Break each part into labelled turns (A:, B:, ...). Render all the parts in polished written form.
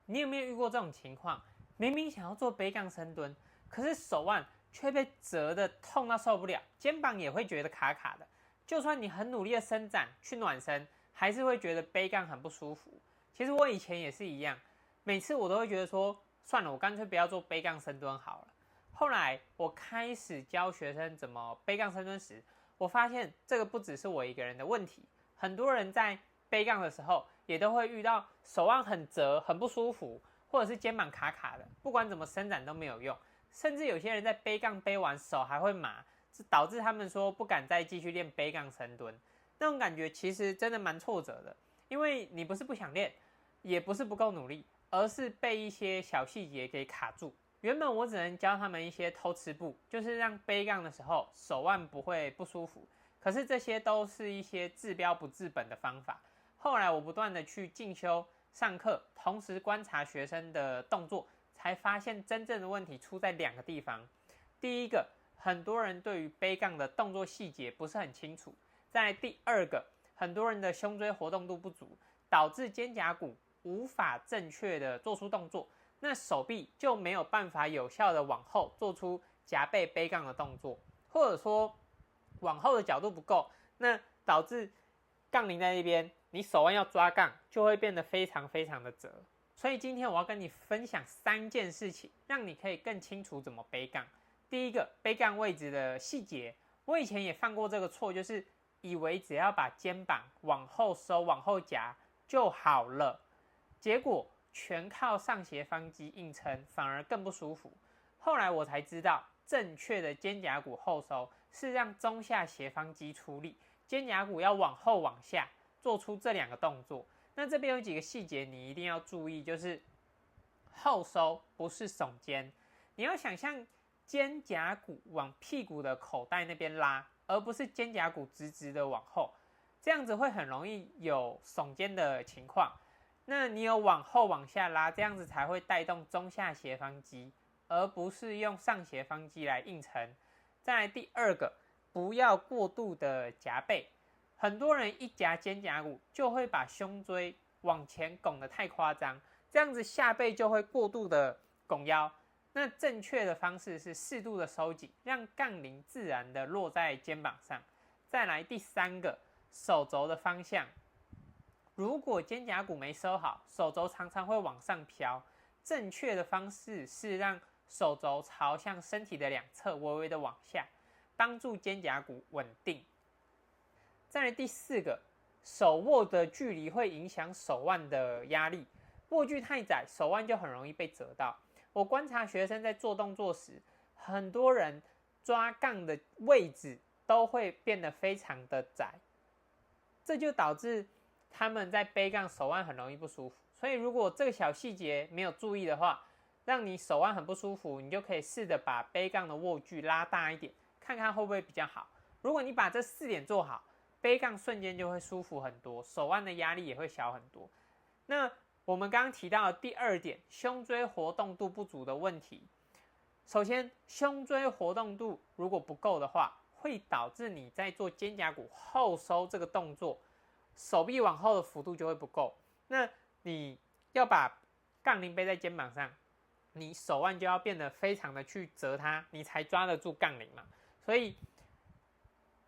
A: 你有没有遇过这种情况？明明想要做背杠深蹲，可是手腕却被折得痛到受不了，肩膀也会觉得卡卡的。就算你很努力的伸展去暖身，还是会觉得背杠很不舒服。其实我以前也是一样，每次我都会觉得说，算了，我干脆不要做背杠深蹲好了。后来我开始教学生怎么背杠深蹲时，我发现这个不只是我一个人的问题，很多人在背杠的时候也都会遇到手腕很折、很不舒服，或者是肩膀卡卡的，不管怎么伸展都没有用。甚至有些人在背杠背完手还会麻，导致他们说不敢再继续练背杠深蹲。那种感觉其实真的蛮挫折的，因为你不是不想练，也不是不够努力，而是被一些小细节给卡住。原本我只能教他们一些偷吃步，就是让背杠的时候手腕不会不舒服。可是这些都是一些治标不治本的方法。后来我不断的去进修上课，同时观察学生的动作，才发现真正的问题出在2个地方。第一个，很多人对于背杠的动作细节不是很清楚。再来第2个，很多人的胸椎活动度不足，导致肩胛骨无法正确的做出动作，那手臂就没有办法有效的往后做出夹背背杠的动作，或者说往后的角度不够，那导致杠铃在那边，你手腕要抓杠就会变得非常非常的折。所以今天我要跟你分享3件事情，让你可以更清楚怎么背杠。第一个，背杠位置的细节，我以前也犯过这个错，就是以为只要把肩膀往后收、往后夹就好了，结果全靠上斜方肌硬撑，反而更不舒服。后来我才知道，正确的肩胛骨后收是让中下斜方肌出力，肩胛骨要往后往下做出这2个动作。那这边有几个细节你一定要注意，就是后收不是耸肩，你要想象肩胛骨往屁股的口袋那边拉，而不是肩胛骨直直的往后，这样子会很容易有耸肩的情况。那你有往后往下拉，这样子才会带动中下斜方肌，而不是用上斜方肌来硬撑。再来第2个，不要过度的夹背。很多人一夹肩胛骨就会把胸椎往前拱得太夸张，这样子下背就会过度的拱腰。那正确的方式是适度的收紧，让杠铃自然的落在肩膀上。再来第3个，手肘的方向。如果肩胛骨没收好，手肘常常会往上飘。正确的方式是让手肘朝向身体的2侧，微微的往下，帮助肩胛骨稳定。再来第4个，手握的距离会影响手腕的压力，握距太窄，手腕就很容易被折到。我观察学生在做动作时，很多人抓杠的位置都会变得非常的窄，这就导致他们在背杠手腕很容易不舒服。所以如果这个小细节没有注意的话，让你手腕很不舒服，你就可以试着把背杠的握距拉大一点，看看会不会比较好。如果你把这4点做好，背杠瞬间就会舒服很多，手腕的压力也会小很多。那我们刚刚提到的第2点，胸椎活动度不足的问题。首先，胸椎活动度如果不够的话，会导致你在做肩胛骨后收这个动作，手臂往后的幅度就会不够。那你要把杠铃背在肩膀上，你手腕就要变得非常的去折它，你才抓得住杠铃嘛。所以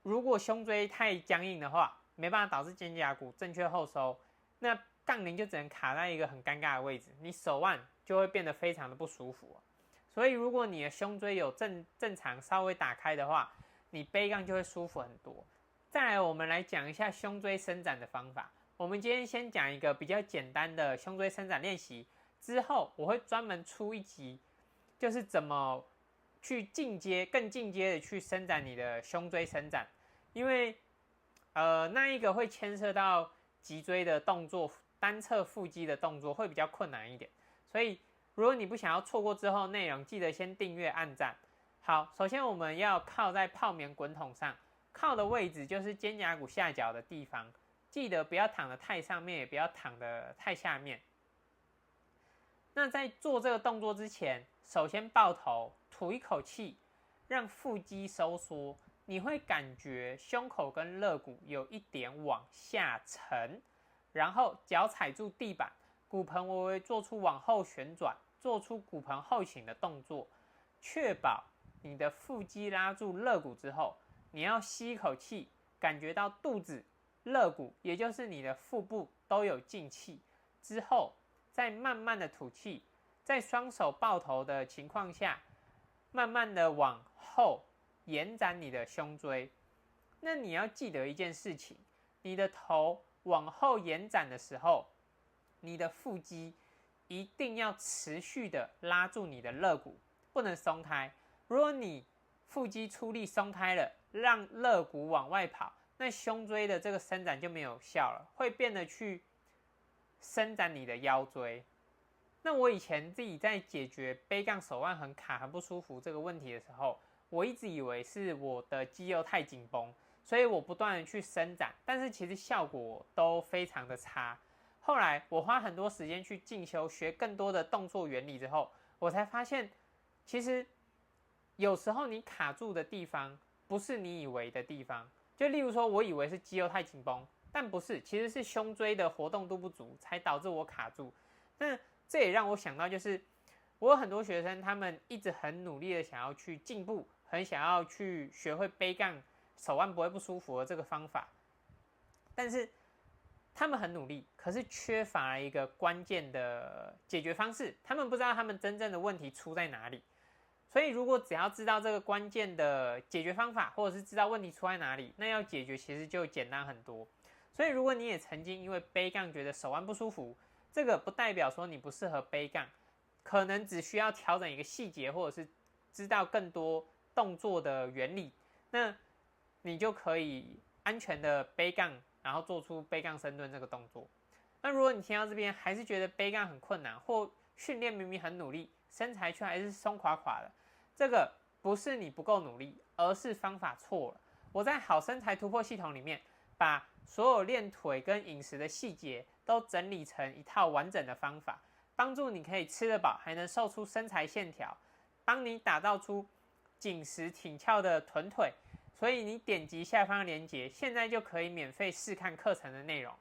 A: 如果胸椎太僵硬的话，没办法导致肩胛骨正确后收，那杠铃就只能卡在一个很尴尬的位置，你手腕就会变得非常的不舒服。所以如果你的胸椎有正常稍微打开的话，你背杠就会舒服很多。再来我们来讲一下胸椎伸展的方法。我们今天先讲一个比较简单的胸椎伸展练习，之后我会专门出一集，就是怎么去更进阶的去伸展你的胸椎伸展。因为那一个会牵涉到脊椎的动作，单侧腹肌的动作会比较困难一点。所以如果你不想要错过之后内容，记得先订阅按赞。好，首先我们要靠在泡棉滚筒上，靠的位置就是肩胛骨下角的地方，记得不要躺得太上面，也不要躺得太下面。那在做这个动作之前，首先抱头吐一口气，让腹肌收缩，你会感觉胸口跟肋骨有一点往下沉，然后脚踩住地板，骨盆微微做出往后旋转，做出骨盆后倾的动作，确保你的腹肌拉住肋骨之后，你要吸一口气，感觉到肚子、肋骨，也就是你的腹部都有进气，之后再慢慢的吐气，在双手抱头的情况下，慢慢的往后延展你的胸椎。那你要记得一件事情，你的头往后延展的时候，你的腹肌一定要持续的拉住你的肋骨，不能松开。如果你腹肌出力松开了，让肋骨往外跑，那胸椎的这个伸展就没有效了，会变得去伸展你的腰椎。那我以前自己在解决背杠手腕很卡很不舒服这个问题的时候，我一直以为是我的肌肉太紧绷，所以我不断的去伸展，但是其实效果都非常的差。后来我花很多时间去进修，学更多的动作原理之后，我才发现，其实有时候你卡住的地方不是你以为的地方。就例如说，我以为是肌肉太紧绷，但不是，其实是胸椎的活动度不足，才导致我卡住。那这也让我想到，就是我有很多学生，他们一直很努力的想要去进步，很想要去学会背杠，手腕不会不舒服的这个方法，但是他们很努力，可是缺乏了一个关键的解决方式，他们不知道他们真正的问题出在哪里。所以如果只要知道这个关键的解决方法，或者是知道问题出在哪里，那要解决其实就简单很多。所以如果你也曾经因为背杠觉得手腕不舒服，这个不代表说你不适合背杠，可能只需要调整一个细节，或者是知道更多动作的原理，那你就可以安全的背杠，然后做出背杠深蹲这个动作。那如果你听到这边还是觉得背杠很困难，或训练明明很努力，身材却还是松垮垮的，这个不是你不够努力，而是方法错了。我在好身材突破系统里面，把所有练腿跟饮食的细节都整理成一套完整的方法，帮助你可以吃得饱，还能瘦出身材线条，帮你打造出紧实挺翘的臀腿。所以你点击下方的链接，现在就可以免费试看课程的内容。